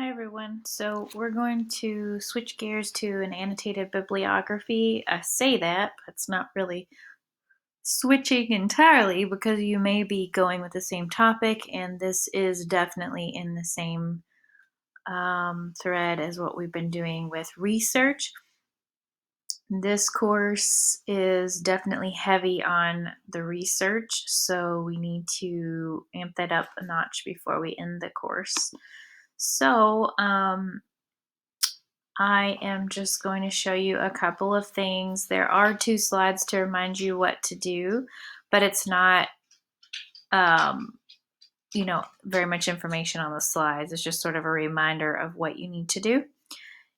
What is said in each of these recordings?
Hi everyone. So we're going to switch gears to an annotated bibliography. I say that, but it's not really switching entirely because you may be going with the same topic, and this is definitely in the same thread as what we've been doing with research. This course is definitely heavy on the research, so we need to amp that up a notch before we end the course. So, I am just going to show you a couple of things. There are 2 slides to remind you what to do, but it's not, um, very much information on the slides. It's just sort of a reminder of what you need to do.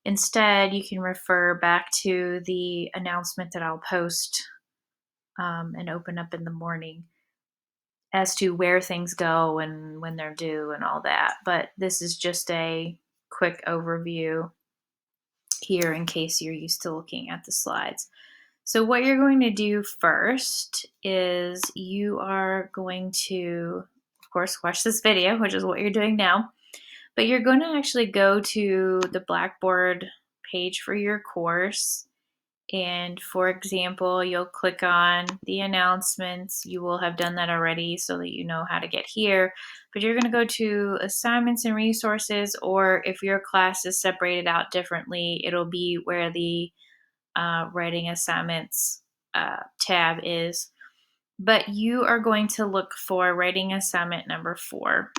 Instead, you can refer back to the announcement that I'll post and open up in the morning as to where things go and when they're due and all that. But this is just a quick overview here in case you're used to looking at the slides. So what you're going to do first is you are going to, of course, watch this video, which is what you're doing now, but you're going to actually go to the Blackboard page for your course. And for example, you'll click on the announcements. You will have done that already so that you know how to get here. But you're going to go to assignments and resources, or if your class is separated out differently, it'll be where the writing assignments tab is. But you are going to look for writing assignment number 4.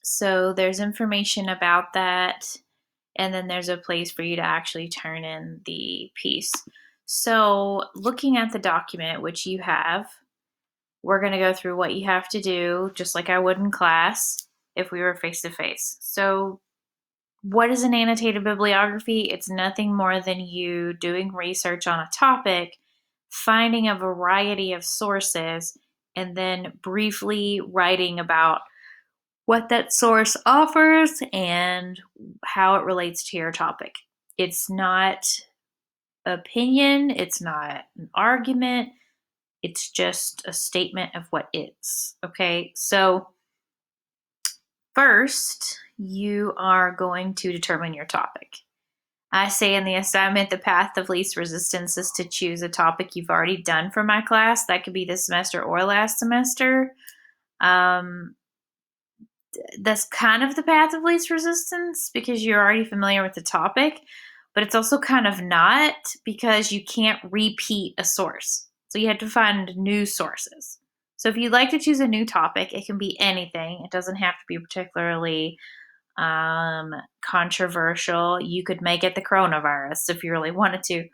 So there's information about that, and then there's a place for you to actually turn in the piece. So looking at the document, which you have, we're going to go through what you have to do, just like I would in class if we were face-to-face. So what is an annotated bibliography? It's nothing more than you doing research on a topic, finding a variety of sources, and then briefly writing about what that source offers and how it relates to your topic. It's not opinion, it's not an argument, it's just a statement of what is. Okay, so first, you are going to determine your topic. I say in the assignment, the path of least resistance is to choose a topic you've already done for my class. That could be this semester or last semester. That's kind of the path of least resistance because you're already familiar with the topic, but it's also kind of not because you can't repeat a source. So you have to find new sources. So if you'd like to choose a new topic, it can be anything. It doesn't have to be particularly controversial. You could make it the coronavirus if you really wanted to.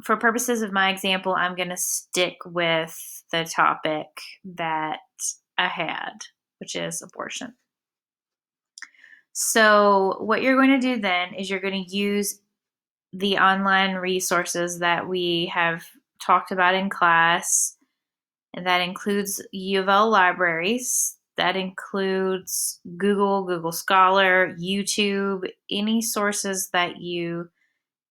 For purposes of my example, I'm going to stick with the topic that I had, which is abortion. So what you're going to do then is you're going to use the online resources that we have talked about in class, and that includes U of L libraries, that includes Google Scholar, YouTube, any sources that you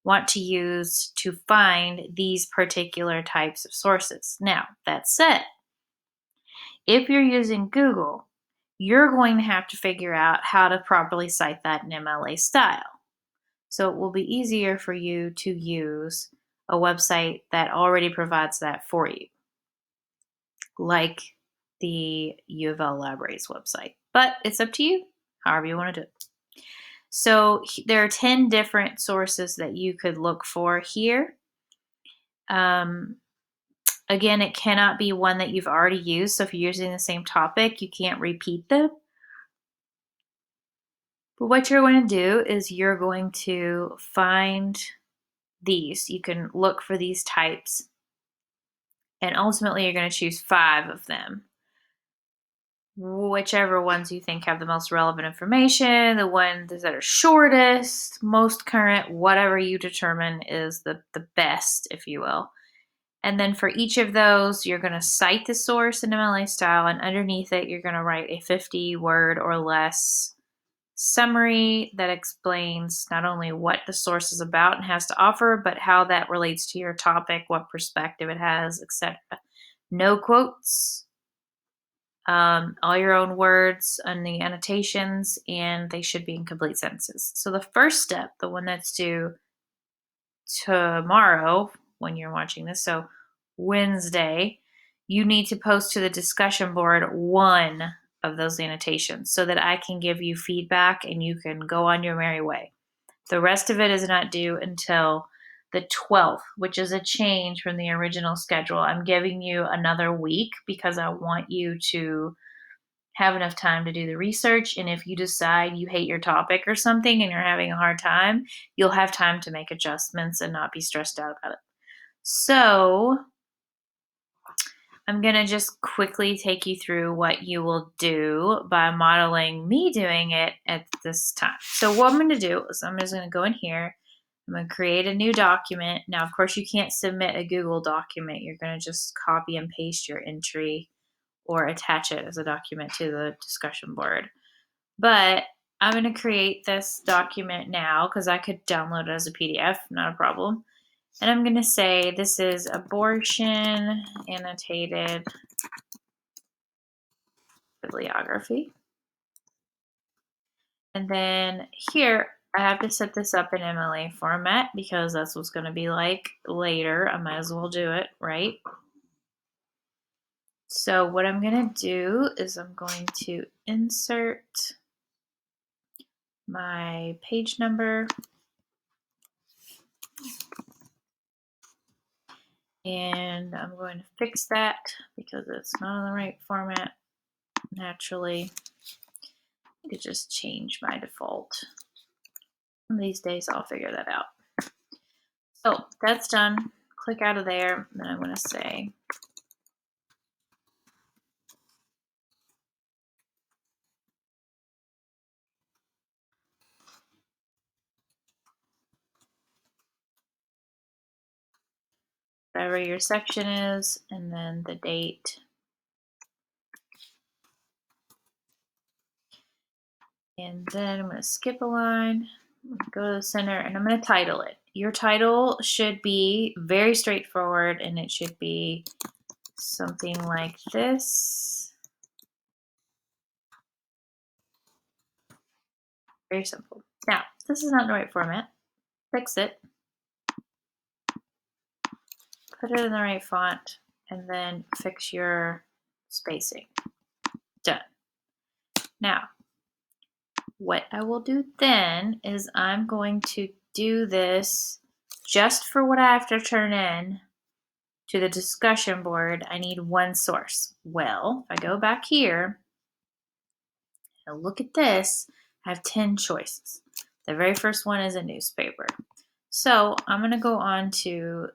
want to use to find these particular types of sources. Now, that said, if you're using Google, you're going to have to figure out how to properly cite that in MLA style. So it will be easier for you to use a website that already provides that for you, like the U of L Libraries website. But it's up to you, however you want to do it. So there are 10 different sources that you could look for here. Again, it cannot be one that you've already used. So if you're using the same topic, you can't repeat them. But what you're going to do is you're going to find these. You can look for these types. And ultimately, you're going to choose 5 of them. Whichever ones you think have the most relevant information, the ones that are shortest, most current, whatever you determine is the best, if you will. And then for each of those, you're going to cite the source in MLA style, and underneath it, you're going to write a 50-word or less summary that explains not only what the source is about and has to offer, but how that relates to your topic, what perspective it has, etc. No quotes. all your own words and the annotations, and they should be in complete sentences. So the first step, the one that's due tomorrow when you're watching this, so Wednesday, you need to post to the discussion board one of those annotations so that I can give you feedback and you can go on your merry way. The rest of it is not due until the 12th, which is a change from the original schedule. I'm giving you another week because I want you to have enough time to do the research. And if you decide you hate your topic or something and you're having a hard time, you'll have time to make adjustments and not be stressed out about it. So I'm going to just quickly take you through what you will do by modeling me doing it at this time. So what I'm going to do is I'm just going to go in here. I'm going to create a new document. Now, of course, you can't submit a Google document. You're going to just copy and paste your entry or attach it as a document to the discussion board. But I'm going to create this document now because I could download it as a PDF, not a problem. And I'm going to say this is abortion annotated bibliography. And then here, I have to set this up in MLA format because that's what's going to be like later. I might as well do it, right? So what I'm going to do is I'm going to insert my page number. And I'm going to fix that because it's not in the right format naturally. I could just change my default. One of these days I'll figure that out. So that's done. Click out of there. And then I'm going to say whatever your section is, and then the date. And then I'm going to skip a line, go to the center, and I'm going to title it. Your title should be very straightforward, and it should be something like this. Very simple. Now, this is not the right format. Fix it. Put it in the right font, and then fix your spacing. Done. Now, what I will do then is I'm going to do this just for what I have to turn in to the discussion board. I need one source. Well, if I go back here and look at this, I have 10 choices. The very first one is a newspaper. So I'm going to go on to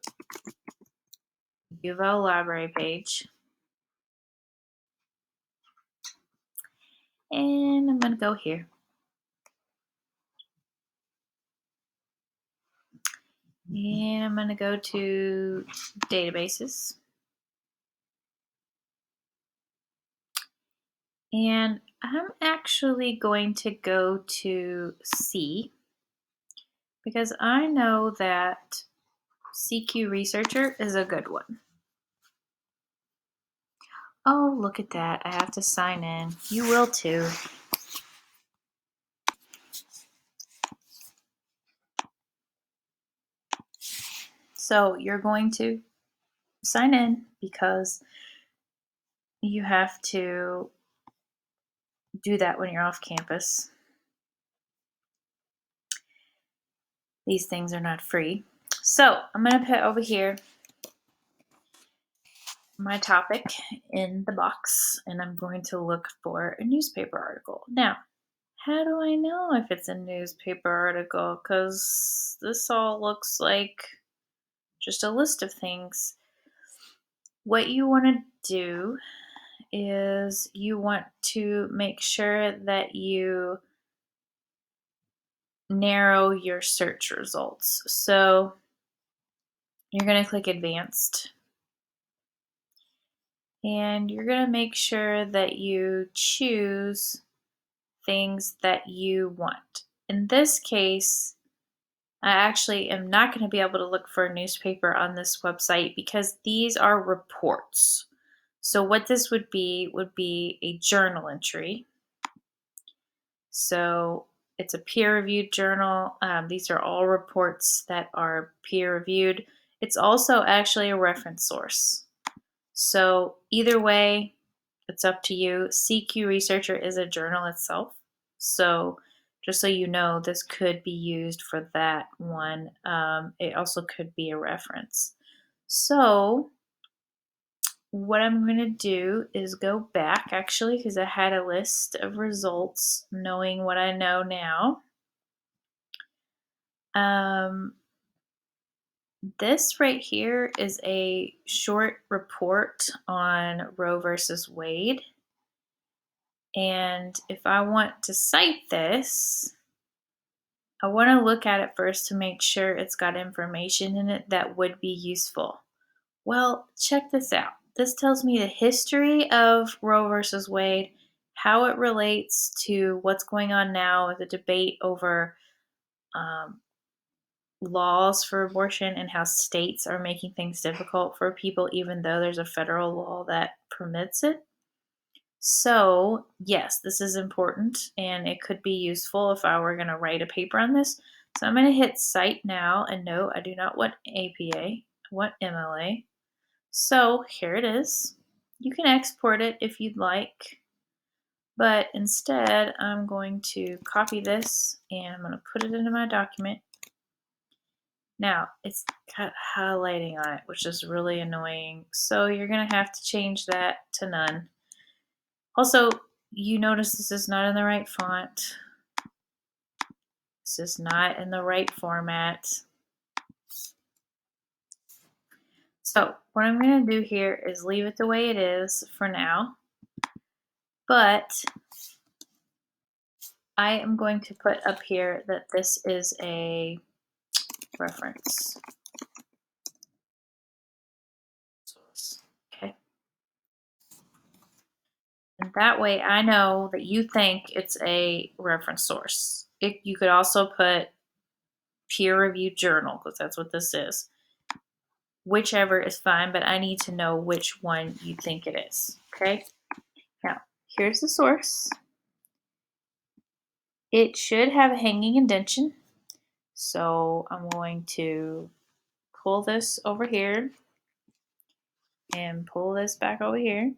U of L library page. And I'm going to go here. And I'm going to go to databases. And I'm actually going to go to C because I know that CQ Researcher is a good one. Oh, look at that. I have to sign in. You will too. So you're going to sign in because you have to do that when you're off campus. These things are not free. So I'm going to put over here my topic in the box, and I'm going to look for a newspaper article. Now, how do I know if it's a newspaper article? Because this all looks like just a list of things. What you want to do is you want to make sure that you narrow your search results. So you're going to click Advanced. And you're going to make sure that you choose things that you want. In this case, I actually am not going to be able to look for a newspaper on this website because these are reports. So what this would be a journal entry. So it's a peer-reviewed journal. These are all reports that are peer-reviewed. It's also actually a reference source. So either way, it's up to you. CQ Researcher is a journal itself. So just so you know, this could be used for that one. It also could be a reference. So what I'm going to do is go back actually, because I had a list of results knowing what I know now. This right here is a short report on Roe versus Wade. And if I want to cite this, I want to look at it first to make sure it's got information in it that would be useful. Well, check this out. This tells me the history of Roe versus Wade, how it relates to what's going on now with the debate over laws for abortion and how states are making things difficult for people, even though there's a federal law that permits it. So, yes, this is important and it could be useful if I were going to write a paper on this. So I'm going to hit Cite Now, and no, I do not want APA, I want MLA. So here it is. You can export it if you'd like, but instead I'm going to copy this and I'm going to put it into my document. Now, it's got highlighting on it, which is really annoying. So you're going to have to change that to none. Also, you notice this is not in the right font. This is not in the right format. So what I'm going to do here is leave it the way it is for now. But I am going to put up here that this is a reference. Okay. And that way I know that you think it's a reference source. You could also put peer-reviewed journal, because that's what this is. Whichever is fine, but I need to know which one you think it is. Okay. Now, here's the source. It should have a hanging indentation. So I'm going to pull this over here and pull this back over here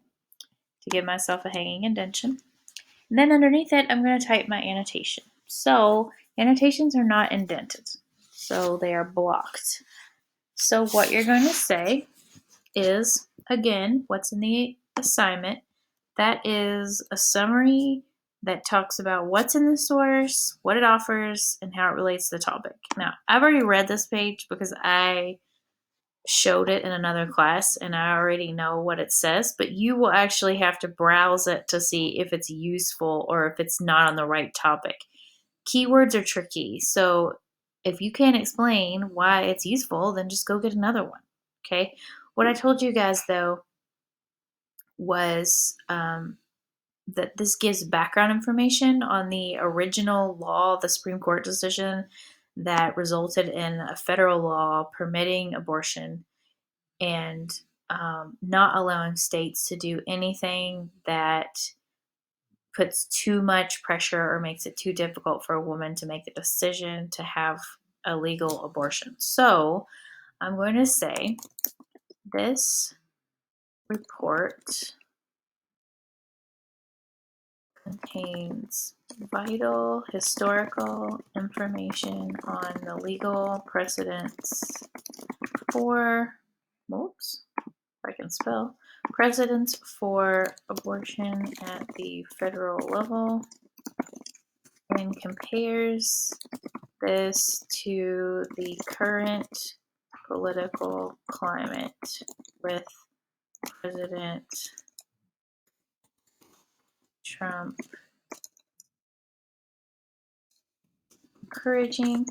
to give myself a hanging indentation. And then underneath it, I'm going to type my annotation. So annotations are not indented, so they are blocked. So what you're going to say is, again, what's in the assignment. That is a summary that talks about what's in the source, what it offers, and how it relates to the topic. Now, I've already read this page because I showed it in another class and I already know what it says, but you will actually have to browse it to see if it's useful or if it's not on the right topic. Keywords are tricky, so if you can't explain why it's useful, then just go get another one, okay? What I told you guys, though, was that this gives background information on the original law, the Supreme Court decision that resulted in a federal law permitting abortion and not allowing states to do anything that puts too much pressure or makes it too difficult for a woman to make the decision to have a legal abortion. So I'm going to say this report contains vital historical information on the legal precedents for, oops, if I can spell, precedents for abortion at the federal level, and compares this to the current political climate with President Trump encouraging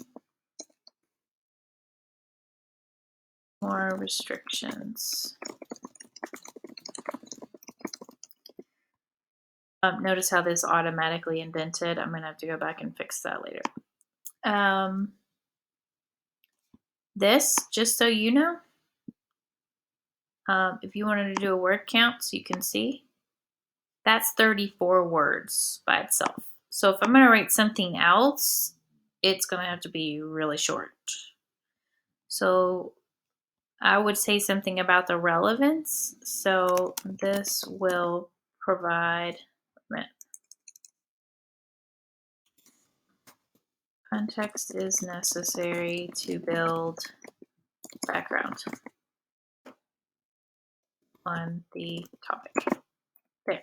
more restrictions. Notice how this automatically indented. I'm going to have to go back and fix that later. This, just so you know, If you wanted to do a word count so you can see, that's 34 words by itself. So if I'm going to write something else, it's going to have to be really short. So I would say something about the relevance. So this will provide context is necessary to build background on the topic. There.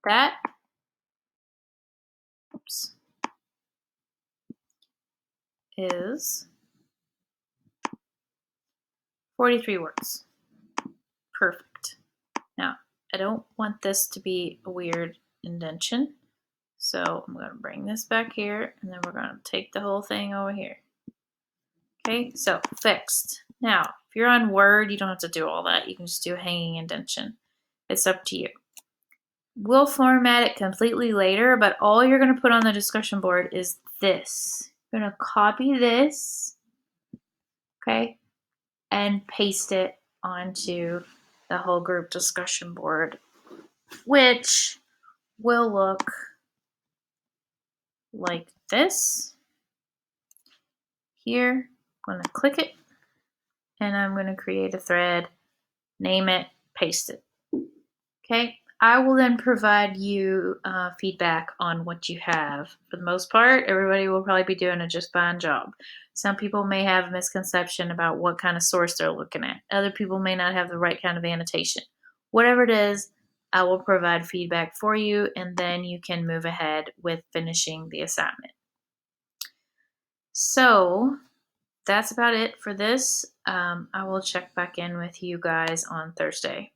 That is 43 words. Perfect. Now, I don't want this to be a weird indentation. So I'm going to bring this back here, and then we're going to take the whole thing over here. Okay, so fixed. Now, if you're on Word, you don't have to do all that. You can just do a hanging indentation. It's up to you. We'll format it completely later, but all you're going to put on the discussion board is this. You're going to copy this, okay, and paste it onto the whole group discussion board, which will look like this. Here, I'm going to click it, and I'm going to create a thread, name it, paste it. Okay, I will then provide you feedback on what you have. For the most part, everybody will probably be doing a just fine job. Some people may have a misconception about what kind of source they're looking at. Other people may not have the right kind of annotation. Whatever it is, I will provide feedback for you, and then you can move ahead with finishing the assignment. So that's about it for this. I will check back in with you guys on Thursday.